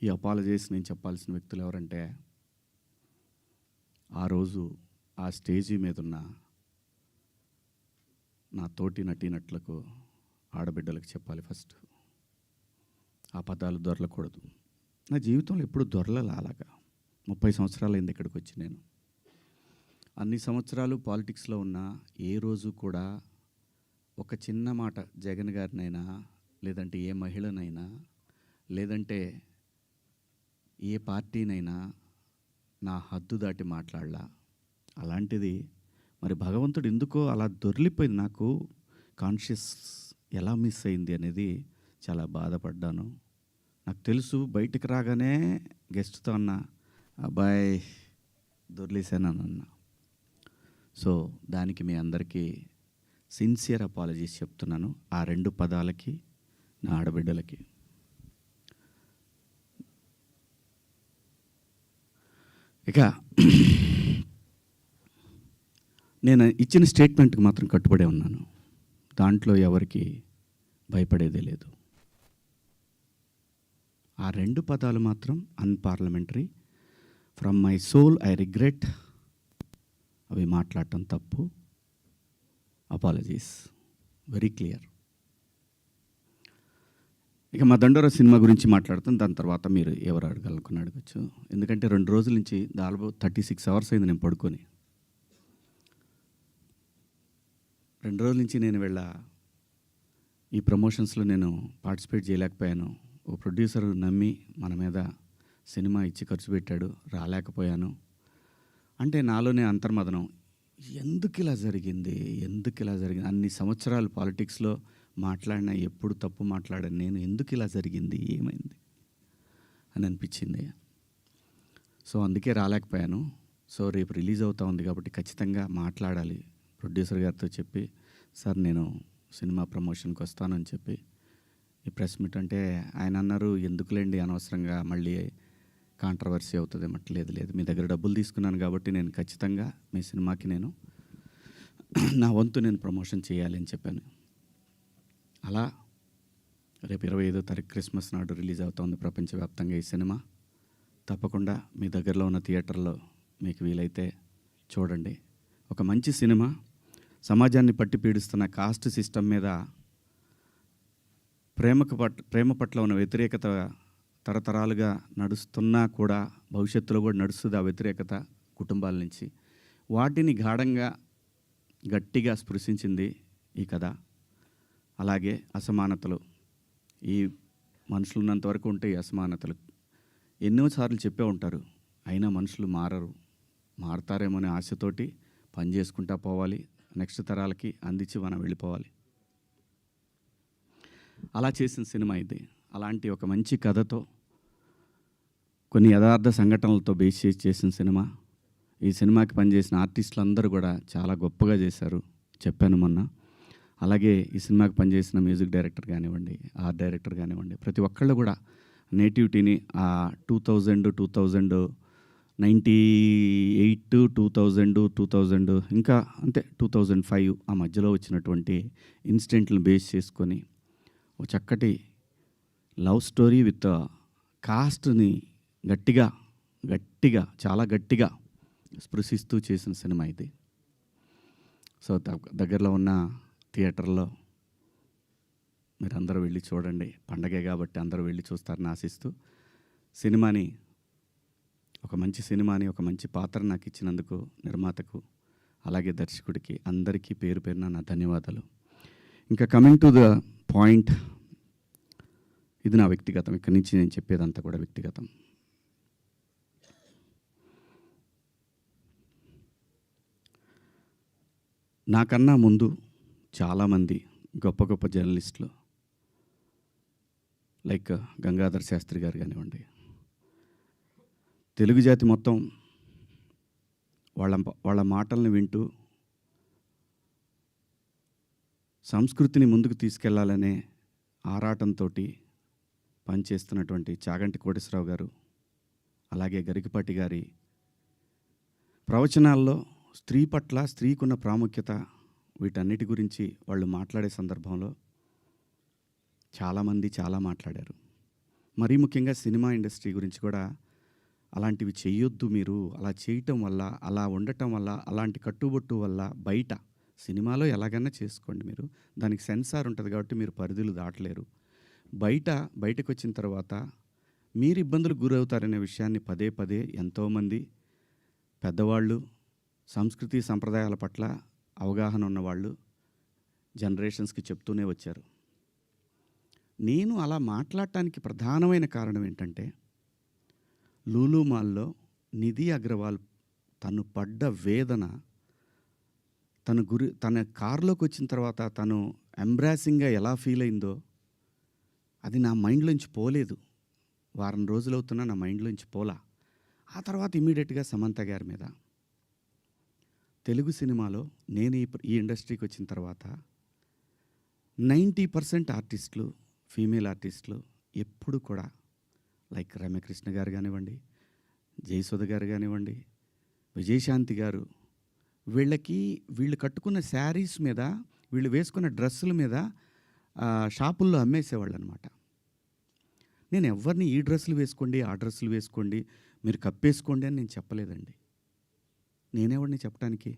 ఈ అపాలజీస్ నేను చెప్పాల్సిన వ్యక్తులు ఎవరంటే, ఆ రోజు ఆ స్టేజీ మీద ఉన్న నా తోటి నటీనటులకు, ఆడబిడ్డలకు చెప్పాలి ఫస్ట్. ఆ పదాలు దొరలకూడదు. నా జీవితంలో ఎప్పుడు దొరలలా అలాగా. 30 సంవత్సరాలైంది ఇక్కడికి వచ్చి నేను. అన్ని సంవత్సరాలు పాలిటిక్స్లో ఉన్న ఏ రోజు కూడా ఒక చిన్న మాట జగన్ గారినైనా, లేదంటే ఏ మహిళనైనా, లేదంటే ఏ పార్టీనైనా నా హద్దు దాటి మాట్లాడలా. అలాంటిది మరి భగవంతుడు ఎందుకో అలా దొర్లిపోయింది. నాకు కాన్షియస్ ఎలా మిస్ అయింది అనేది చాలా బాధపడ్డాను. నాకు తెలుసు బయటికి రాగానే గెస్ట్తో అన్న, అబ్బాయి దొర్లేసానన్న. సో దానికి మీ అందరికీ సిన్సియర్ అపాలజీస్ చెప్తున్నాను, ఆ 2 పదాలకి, నా ఆడబిడ్డలకి. ఇక నేను ఇచ్చిన స్టేట్మెంట్కి మాత్రం కట్టుబడే ఉన్నాను. దాంట్లో ఎవరికి భయపడేదే లేదు. ఆ 2 పదాలు మాత్రం unparliamentary. From my soul I regret. అవి మాట్లాడటం తప్పు. Apologies very clear. ఇక మా దండోరా సినిమా గురించి మాట్లాడుతాను. దాని తర్వాత మీరు ఎవరు అడగలనుకుని అడగచ్చు. ఎందుకంటే 2 రోజుల నుంచి దాదాపు 36 అవర్స్ అయింది నేను పడుకొని. 2 రోజుల నుంచి నేను ఈ ప్రమోషన్స్లో నేను పార్టిసిపేట్ చేయలేకపోయాను. ఓ ప్రొడ్యూసర్ నమ్మి మన మీద సినిమా ఇచ్చి ఖర్చు పెట్టాడు, రాలేకపోయాను. అంటే నాలోనే అంతర్మదనం, ఎందుకు ఇలా జరిగింది. అన్ని సంవత్సరాలు పాలిటిక్స్లో మాట్లాడినా ఎప్పుడు తప్పు మాట్లాడాను నేను, ఎందుకు ఇలా జరిగింది, ఏమైంది అని అనిపించింది. సో అందుకే రాలేకపోయాను. సో రేపు రిలీజ్ అవుతా ఉంది కాబట్టి ఖచ్చితంగా మాట్లాడాలి. ప్రొడ్యూసర్ గారితో చెప్పి, సార్ నేను సినిమా ప్రమోషన్కి వస్తానని చెప్పి ఈ ప్రెస్ మీట్ అంటే ఆయన అన్నారు, ఎందుకులేండి అనవసరంగా మళ్ళీ కాంట్రవర్సీ అవుతుంది. లేదు, మీ దగ్గర డబ్బులు తీసుకున్నాను కాబట్టి నేను ఖచ్చితంగా మీ సినిమాకి నేను నా వంతు నేను ప్రమోషన్ చేయాలి అని చెప్పాను. అలా రేపు 25వ తారీఖు క్రిస్మస్ నాడు రిలీజ్ అవుతుంది ప్రపంచవ్యాప్తంగా ఈ సినిమా. తప్పకుండా మీ దగ్గరలో ఉన్న థియేటర్లో మీకు వీలైతే చూడండి. ఒక మంచి సినిమా, సమాజాన్ని పట్టి పీడిస్తున్న కాస్ట్ సిస్టమ్ మీద ప్రేమ పట్ల ఉన్న వ్యతిరేకత తరతరాలుగా నడుస్తున్నా కూడా భవిష్యత్తులో కూడా నడుస్తుంది. ఆ వ్యతిరేకత కుటుంబాల నుంచి వాటిని గాఢంగా గట్టిగా స్పృశించింది ఈ కథ. అలాగే అసమానతలు, ఈ మనుషులు ఉన్నంత వరకు ఉంటే ఈ అసమానతలు ఎన్నోసార్లు చెప్పే ఉంటారు, అయినా మనుషులు మారతారేమో అనే ఆశతోటి పని చేసుకుంటా పోవాలి, నెక్స్ట్ తరాలకి అందించి మనం వెళ్ళిపోవాలి. అలా చేసిన సినిమా ఇది. అలాంటి ఒక మంచి కథతో, కొన్ని యథార్థ సంఘటనలతో బేస్ చేసిన సినిమా. ఈ సినిమాకి పనిచేసిన ఆర్టిస్టులు అందరూ కూడా చాలా గొప్పగా చేశారు, చెప్పాను మొన్న. అలాగే ఈ సినిమాకి పనిచేసిన మ్యూజిక్ డైరెక్టర్ కానివ్వండి, ఆర్ట్ డైరెక్టర్ కానివ్వండి, ప్రతి ఒక్కళ్ళు కూడా నేటివిటీని ఆ 1998, 2000 ఇంకా అంతే 2005 ఆ మధ్యలో వచ్చినటువంటి ఇన్సిడెంట్లను బేస్ చేసుకొని ఒక చక్కటి లవ్ స్టోరీ విత్ కాస్ట్ని గట్టిగా చాలా గట్టిగా స్పృశిస్తూ చేసిన సినిమా ఇది. సో దగ్గరలో ఉన్న థియేటర్లో మీరందరూ వెళ్ళి చూడండి. పండగే కాబట్టి అందరూ వెళ్ళి చూస్తారని ఆశిస్తూ, ఒక మంచి సినిమాని, ఒక మంచి పాత్ర నాకు ఇచ్చినందుకు నిర్మాతకు, అలాగే దర్శకుడికి అందరికీ పేరు పేరున నా ధన్యవాదాలు. ఇంకా కమింగ్ టు ద పాయింట్, ఇది నా వ్యక్తిగతం. ఇక్కడి నుంచి నేను చెప్పేదంతా కూడా వ్యక్తిగతం. నాకన్నా ముందు చాలామంది గొప్ప గొప్ప జర్నలిస్టులు లైక్ గంగాధర్ శాస్త్రి గారు కానివ్వండి, తెలుగు జాతి మొత్తం వాళ్ళ మాటల్ని వింటూ సంస్కృతిని ముందుకు తీసుకెళ్లాలనే ఆరాటంతో పనిచేస్తున్నటువంటి చాగంటి కోటేశ్వరరావు గారు, అలాగే గరికపాటి గారి ప్రవచనాల్లో స్త్రీ పట్ల, స్త్రీకున్న ప్రాముఖ్యత, వీటన్నిటి గురించి వాళ్ళు మాట్లాడే సందర్భంలో చాలామంది చాలా మాట్లాడారు. మరీ ముఖ్యంగా సినిమా ఇండస్ట్రీ గురించి కూడా అలాంటివి చెయ్యొద్దు మీరు. అలా చేయటం వల్ల, అలా ఉండటం వల్ల, అలాంటి కట్టుబొట్టు వల్ల బయట సినిమాలో ఎలాగైనా చేసుకోండి మీరు. దానికి సెన్సార్ ఉంటది కాబట్టి మీరు పరిధులు దాటలేరు. బయటకొచ్చిన తర్వాత మీరు ఇబ్బందులకు గురవుతారనే విషయాన్ని పదే పదే ఎంతోమంది పెద్దవాళ్ళు, సంస్కృతి సంప్రదాయాల పట్ల అవగాహన ఉన్నవాళ్ళు జనరేషన్స్‌కి చెప్తూనే వచ్చారు. నేను అలా మాట్లాడటానికి ప్రధానమైన కారణం ఏంటంటే, లూలు మాల్‌లో నిధి అగర్వాల్ తను పడ్డ వేదన, తన కారులోకొచ్చిన తర్వాత తను ఎంబ్రాసింగ్‌గా ఎలా ఫీల్ అయిందో, అది నా మైండ్‌లోంచి పోలేదు. వారం రోజులవుతున్నా నా మైండ్‌లోంచి పోలా. ఆ తర్వాత ఇమ్మీడియేట్‌గా సమంత గారి మీద. తెలుగు సినిమాలో నేను ఈ ఇండస్ట్రీకి వచ్చిన తర్వాత 90% ఆర్టిస్టులు, ఫీమేల్ ఆర్టిస్టులు ఎప్పుడు కూడా లైక్ రమ్యకృష్ణ గారు కానివ్వండి, జయసుధ గారు కానివ్వండి, విజయశాంతి గారు, వీళ్ళు కట్టుకున్న శారీస్ మీద, వీళ్ళు వేసుకున్న డ్రెస్సుల మీద షాపుల్లో అమ్మేసేవాళ్ళు అనమాట. నేను ఎవరిని ఈ డ్రెస్సులు వేసుకోండి, ఆ డ్రెస్సులు వేసుకోండి, మీరు కప్పేసుకోండి అని నేను చెప్పలేదండి. నేనెవడిని చెప్పడానికి?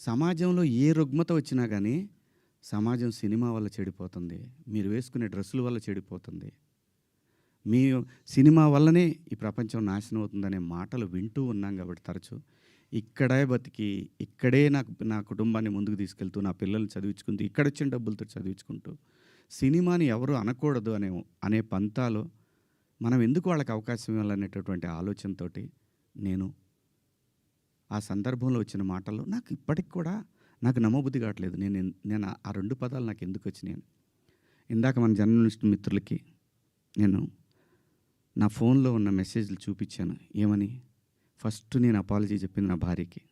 సమాజంలో ఏ రుగ్మత వచ్చినా కానీ సమాజం సినిమా వల్ల చెడిపోతుంది, మీరు వేసుకునే డ్రెస్సుల వల్ల చెడిపోతుంది, మీ సినిమా వల్లనే ఈ ప్రపంచం నాశనం అవుతుందనే మాటలు వింటూ ఉన్నాం కాబట్టి తరచు ఇక్కడే బతికి, ఇక్కడే నా కుటుంబాన్ని ముందుకు తీసుకెళ్తూ, నా పిల్లల్ని చదివించుకుంటూ, ఇక్కడొచ్చిన డబ్బులతో చదివించుకుంటూ, సినిమాని ఎవరు అనకూడదు అనే పంతాలో మనం ఎందుకు వాళ్ళకి అవకాశం ఇవ్వాలనేటటువంటి ఆలోచనతోటి నేను ఆ సందర్భంలో వచ్చిన మాటల్లో నాకు ఇప్పటికి కూడా నాకు నమ్మబుద్ధి కావట్లేదు. నేను ఆ 2 పదాలు నాకు ఎందుకు వచ్చినాయని. ఇందాక మన జర్నలిస్ట్ మిత్రులకి నేను నా ఫోన్లో ఉన్న మెసేజ్లు చూపించాను. ఏమని? ఫస్ట్ నేను అపాలజీ చెప్పింది నా భార్యకి.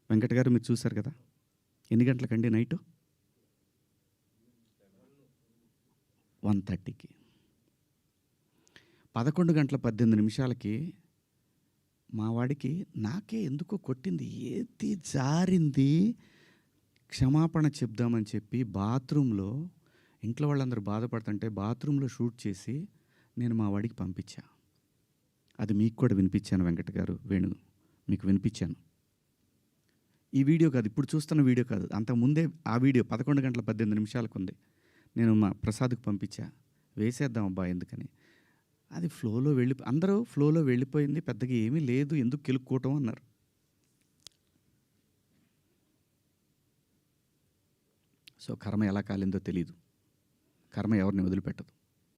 వెంకట గారు మీరు చూశారు కదా, ఎన్ని గంటలకండి? నైటు 1:30కి. 11:18 మా వాడికి నాకే ఎందుకో కొట్టింది, ఏది జారింది, క్షమాపణ చెప్దామని చెప్పి బాత్రూంలో, ఇంట్లో వాళ్ళందరూ బాధపడుతుంటే బాత్రూంలో షూట్ చేసి నేను మా వాడికి పంపించా. అది మీకు కూడా వినిపించాను వెంకట గారు, వేణు మీకు వినిపించాను. ఈ వీడియో కాదు, ఇప్పుడు చూస్తున్న వీడియో కాదు, అంతకుముందే ఆ వీడియో 11:18 ఉంది. నేను మా ప్రసాద్కి పంపించా, వేసేద్దాం అబ్బా ఎందుకని. అది అందరూ ఫ్లోలో వెళ్ళిపోయింది, పెద్దగా ఏమీ లేదు, ఎందుకు కెలుక్కోవటం అన్నారు. సో కర్మ ఎలా కాలిందో తెలీదు. కర్మ ఎవరిని వదిలిపెట్టదు.